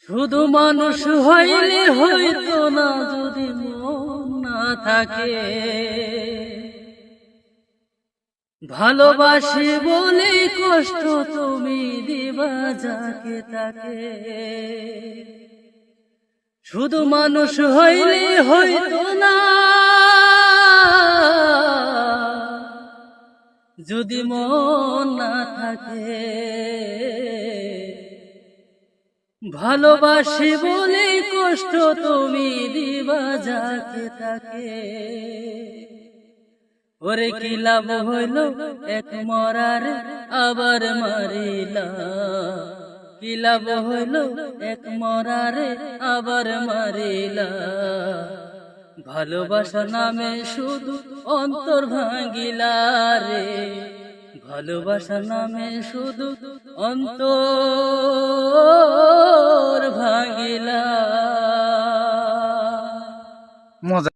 শুধু মানুষ হইলে হইতো না যদি মন না থাকে। ভালোবাসি বলে কষ্ট তুমি দিবা যাকে তাকে। শুধু মানুষ হইলে হইতো না যদি মন না থাকে। ভালোবাসি বলে কষ্ট তুমি দিবা যাকে তাকে। ওরে কি লাভ হইল এক মরার আবার মারিলা, কি লাভ হইল এক মরার আবার মারিলা। ভালোবাসা নামে শুধু অন্তর ভাঙিলা রে, ভালোবাসা নামে শুধু অন্তর ভাঙিলা।